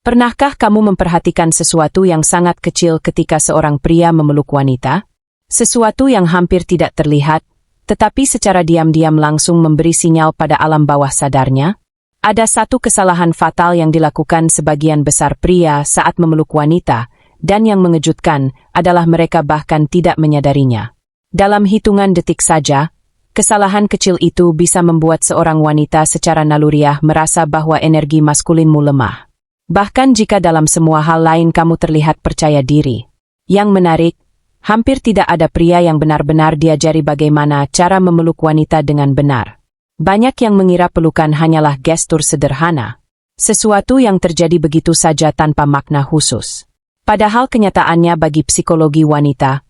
Pernahkah kamu memperhatikan sesuatu yang sangat kecil ketika seorang pria memeluk wanita? Sesuatu yang hampir tidak terlihat, tetapi secara diam-diam langsung memberi sinyal pada alam bawah sadarnya? Ada satu kesalahan fatal yang dilakukan sebagian besar pria saat memeluk wanita, dan yang mengejutkan adalah mereka bahkan tidak menyadarinya. Dalam hitungan detik saja, kesalahan kecil itu bisa membuat seorang wanita secara naluriah merasa bahwa energi maskulinmu lemah. Bahkan jika dalam semua hal lain kamu terlihat percaya diri. Yang menarik, hampir tidak ada pria yang benar-benar diajari bagaimana cara memeluk wanita dengan benar. Banyak yang mengira pelukan hanyalah gestur sederhana. Sesuatu yang terjadi begitu saja tanpa makna khusus. Padahal kenyataannya bagi psikologi wanita,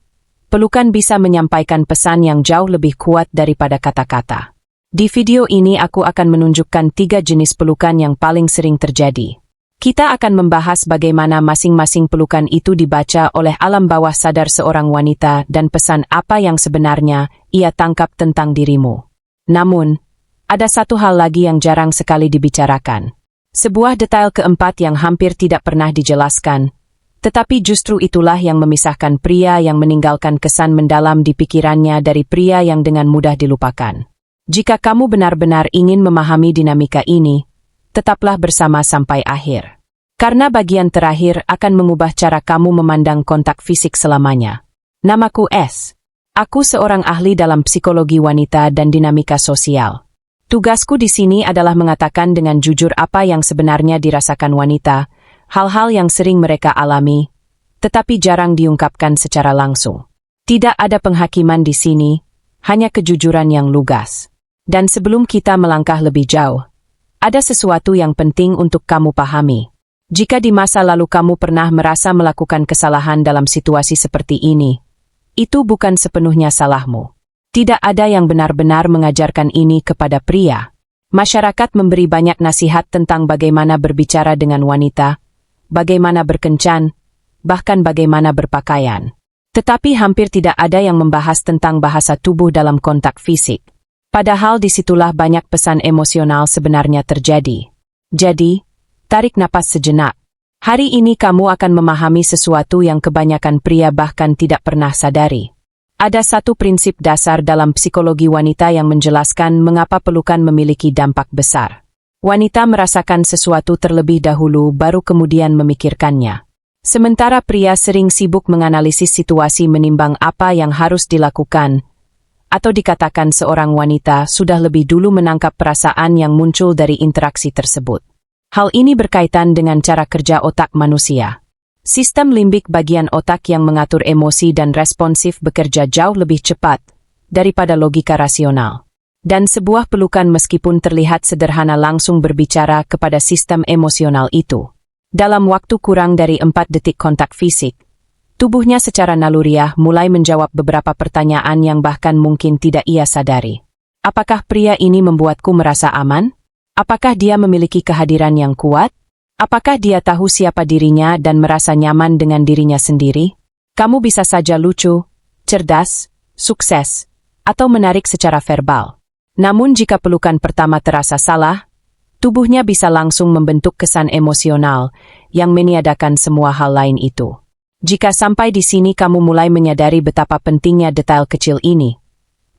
pelukan bisa menyampaikan pesan yang jauh lebih kuat daripada kata-kata. Di video ini aku akan menunjukkan 3 jenis pelukan yang paling sering terjadi. Kita akan membahas bagaimana masing-masing pelukan itu dibaca oleh alam bawah sadar seorang wanita dan pesan apa yang sebenarnya ia tangkap tentang dirimu. Namun, ada satu hal lagi yang jarang sekali dibicarakan. Sebuah detail keempat yang hampir tidak pernah dijelaskan, tetapi justru itulah yang memisahkan pria yang meninggalkan kesan mendalam di pikirannya dari pria yang dengan mudah dilupakan. Jika kamu benar-benar ingin memahami dinamika ini, tetaplah bersama sampai akhir. Karena bagian terakhir akan mengubah cara kamu memandang kontak fisik selamanya. Namaku S. Aku seorang ahli dalam psikologi wanita dan dinamika sosial. Tugasku di sini adalah mengatakan dengan jujur apa yang sebenarnya dirasakan wanita, hal-hal yang sering mereka alami, tetapi jarang diungkapkan secara langsung. Tidak ada penghakiman di sini, hanya kejujuran yang lugas. Dan sebelum kita melangkah lebih jauh, ada sesuatu yang penting untuk kamu pahami. Jika di masa lalu kamu pernah merasa melakukan kesalahan dalam situasi seperti ini, itu bukan sepenuhnya salahmu. Tidak ada yang benar-benar mengajarkan ini kepada pria. Masyarakat memberi banyak nasihat tentang bagaimana berbicara dengan wanita, bagaimana berkencan, bahkan bagaimana berpakaian. Tetapi hampir tidak ada yang membahas tentang bahasa tubuh dalam kontak fisik. Padahal disitulah banyak pesan emosional sebenarnya terjadi. Jadi, tarik napas sejenak. Hari ini kamu akan memahami sesuatu yang kebanyakan pria bahkan tidak pernah sadari. Ada satu prinsip dasar dalam psikologi wanita yang menjelaskan mengapa pelukan memiliki dampak besar. Wanita merasakan sesuatu terlebih dahulu baru kemudian memikirkannya. Sementara pria sering sibuk menganalisis situasi menimbang apa yang harus dilakukan, atau dikatakan seorang wanita sudah lebih dulu menangkap perasaan yang muncul dari interaksi tersebut. Hal ini berkaitan dengan cara kerja otak manusia. Sistem limbik bagian otak yang mengatur emosi dan responsif bekerja jauh lebih cepat daripada logika rasional. Dan sebuah pelukan meskipun terlihat sederhana langsung berbicara kepada sistem emosional itu. Dalam waktu kurang dari 4 detik kontak fisik, tubuhnya secara naluriah mulai menjawab beberapa pertanyaan yang bahkan mungkin tidak ia sadari. Apakah pria ini membuatku merasa aman? Apakah dia memiliki kehadiran yang kuat? Apakah dia tahu siapa dirinya dan merasa nyaman dengan dirinya sendiri? Kamu bisa saja lucu, cerdas, sukses, atau menarik secara verbal. Namun jika pelukan pertama terasa salah, tubuhnya bisa langsung membentuk kesan emosional yang meniadakan semua hal lain itu. Jika sampai di sini kamu mulai menyadari betapa pentingnya detail kecil ini,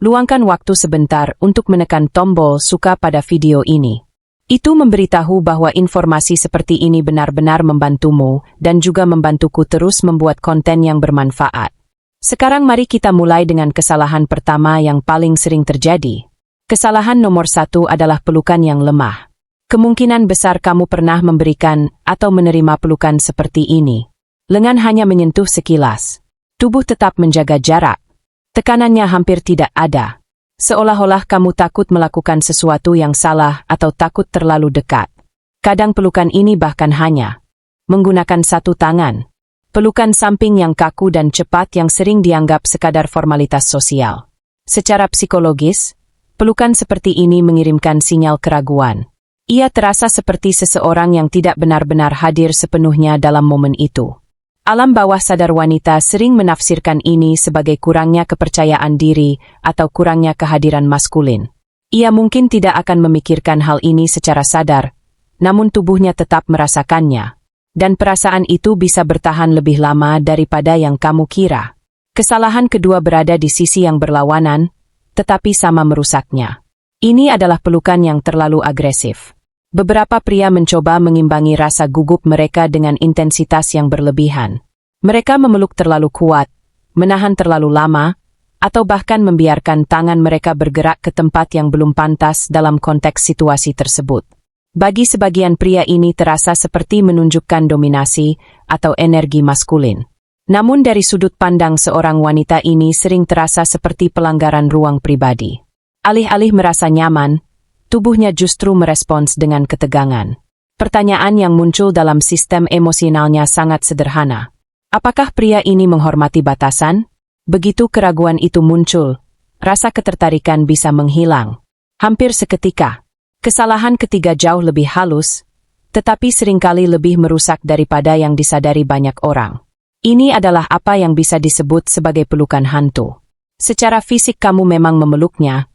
luangkan waktu sebentar untuk menekan tombol suka pada video ini. Itu memberitahu bahwa informasi seperti ini benar-benar membantumu dan juga membantuku terus membuat konten yang bermanfaat. Sekarang mari kita mulai dengan kesalahan pertama yang paling sering terjadi. Kesalahan nomor 1 adalah pelukan yang lemah. Kemungkinan besar kamu pernah memberikan atau menerima pelukan seperti ini. Lengan hanya menyentuh sekilas. Tubuh tetap menjaga jarak. Tekanannya hampir tidak ada. Seolah-olah kamu takut melakukan sesuatu yang salah atau takut terlalu dekat. Kadang pelukan ini bahkan hanya menggunakan satu tangan. Pelukan samping yang kaku dan cepat yang sering dianggap sekadar formalitas sosial. Secara psikologis, pelukan seperti ini mengirimkan sinyal keraguan. Ia terasa seperti seseorang yang tidak benar-benar hadir sepenuhnya dalam momen itu. Alam bawah sadar wanita sering menafsirkan ini sebagai kurangnya kepercayaan diri atau kurangnya kehadiran maskulin. Ia mungkin tidak akan memikirkan hal ini secara sadar, namun tubuhnya tetap merasakannya. Dan perasaan itu bisa bertahan lebih lama daripada yang kamu kira. Kesalahan kedua berada di sisi yang berlawanan, tetapi sama merusaknya. Ini adalah pelukan yang terlalu agresif. Beberapa pria mencoba mengimbangi rasa gugup mereka dengan intensitas yang berlebihan. Mereka memeluk terlalu kuat, menahan terlalu lama, atau bahkan membiarkan tangan mereka bergerak ke tempat yang belum pantas dalam konteks situasi tersebut. Bagi sebagian pria ini terasa seperti menunjukkan dominasi atau energi maskulin. Namun dari sudut pandang seorang wanita ini sering terasa seperti pelanggaran ruang pribadi. Alih-alih merasa nyaman, tubuhnya justru merespons dengan ketegangan. Pertanyaan yang muncul dalam sistem emosionalnya sangat sederhana. Apakah pria ini menghormati batasan? Begitu keraguan itu muncul, rasa ketertarikan bisa menghilang. Hampir seketika. Kesalahan ketiga jauh lebih halus, tetapi seringkali lebih merusak daripada yang disadari banyak orang. Ini adalah apa yang bisa disebut sebagai pelukan hantu. Secara fisik kamu memang memeluknya,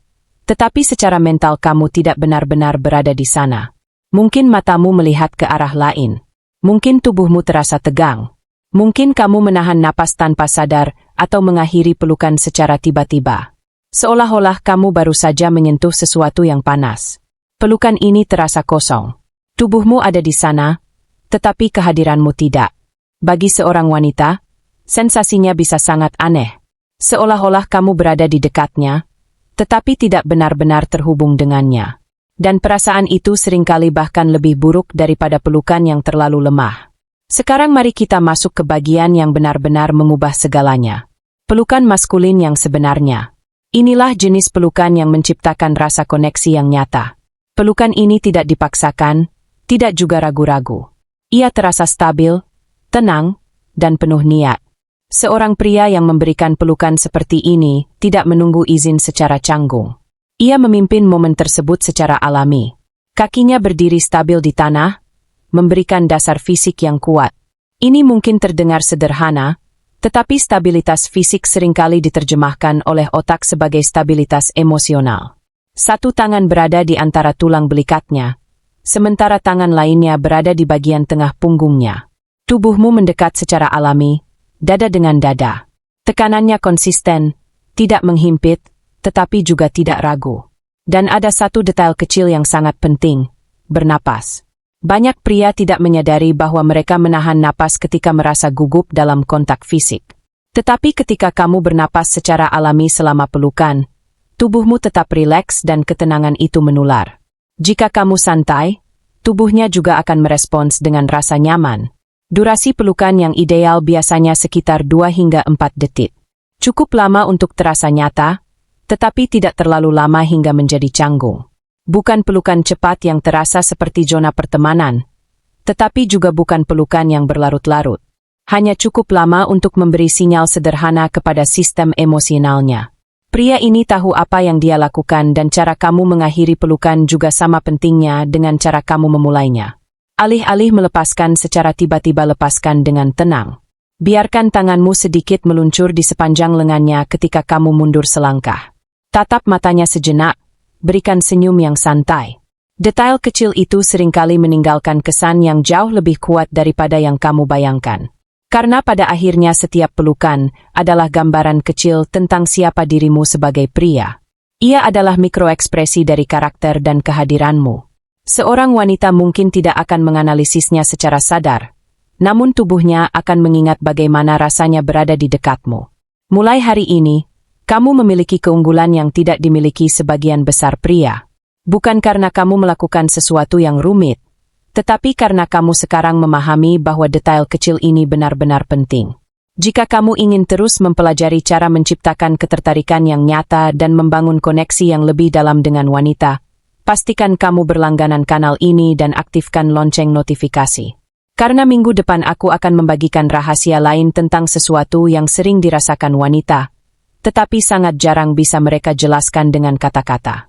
tetapi secara mental kamu tidak benar-benar berada di sana. Mungkin matamu melihat ke arah lain. Mungkin tubuhmu terasa tegang. Mungkin kamu menahan napas tanpa sadar atau mengakhiri pelukan secara tiba-tiba. Seolah-olah kamu baru saja menyentuh sesuatu yang panas. Pelukan ini terasa kosong. Tubuhmu ada di sana, tetapi kehadiranmu tidak. Bagi seorang wanita, sensasinya bisa sangat aneh. Seolah-olah kamu berada di dekatnya, tetapi tidak benar-benar terhubung dengannya. Dan perasaan itu seringkali bahkan lebih buruk daripada pelukan yang terlalu lemah. Sekarang mari kita masuk ke bagian yang benar-benar mengubah segalanya. Pelukan maskulin yang sebenarnya. Inilah jenis pelukan yang menciptakan rasa koneksi yang nyata. Pelukan ini tidak dipaksakan, tidak juga ragu-ragu. Ia terasa stabil, tenang, dan penuh niat. Seorang pria yang memberikan pelukan seperti ini tidak menunggu izin secara canggung. Ia memimpin momen tersebut secara alami. Kakinya berdiri stabil di tanah, memberikan dasar fisik yang kuat. Ini mungkin terdengar sederhana, tetapi stabilitas fisik seringkali diterjemahkan oleh otak sebagai stabilitas emosional. Satu tangan berada di antara tulang belikatnya, sementara tangan lainnya berada di bagian tengah punggungnya. Tubuhmu mendekat secara alami, dada dengan dada. Tekanannya konsisten, tidak menghimpit, tetapi juga tidak ragu. Dan ada satu detail kecil yang sangat penting, bernapas. Banyak pria tidak menyadari bahwa mereka menahan napas ketika merasa gugup dalam kontak fisik. Tetapi ketika kamu bernapas secara alami selama pelukan, tubuhmu tetap rileks dan ketenangan itu menular. Jika kamu santai, tubuhnya juga akan merespons dengan rasa nyaman. Durasi pelukan yang ideal biasanya sekitar 2 hingga 4 detik. Cukup lama untuk terasa nyata, tetapi tidak terlalu lama hingga menjadi canggung. Bukan pelukan cepat yang terasa seperti zona pertemanan, tetapi juga bukan pelukan yang berlarut-larut. Hanya cukup lama untuk memberi sinyal sederhana kepada sistem emosionalnya. Pria ini tahu apa yang dia lakukan dan cara kamu mengakhiri pelukan juga sama pentingnya dengan cara kamu memulainya. Alih-alih melepaskan secara tiba-tiba, lepaskan dengan tenang. Biarkan tanganmu sedikit meluncur di sepanjang lengannya ketika kamu mundur selangkah. Tatap matanya sejenak. Berikan senyum yang santai. Detail kecil itu seringkali meninggalkan kesan yang jauh lebih kuat daripada yang kamu bayangkan. Karena pada akhirnya setiap pelukan adalah gambaran kecil tentang siapa dirimu sebagai pria. Ia adalah mikroekspresi dari karakter dan kehadiranmu. Seorang wanita mungkin tidak akan menganalisisnya secara sadar, namun tubuhnya akan mengingat bagaimana rasanya berada di dekatmu. Mulai hari ini, kamu memiliki keunggulan yang tidak dimiliki sebagian besar pria. Bukan karena kamu melakukan sesuatu yang rumit, tetapi karena kamu sekarang memahami bahwa detail kecil ini benar-benar penting. Jika kamu ingin terus mempelajari cara menciptakan ketertarikan yang nyata dan membangun koneksi yang lebih dalam dengan wanita, pastikan kamu berlangganan kanal ini dan aktifkan lonceng notifikasi. Karena minggu depan aku akan membagikan rahasia lain tentang sesuatu yang sering dirasakan wanita, tetapi sangat jarang bisa mereka jelaskan dengan kata-kata.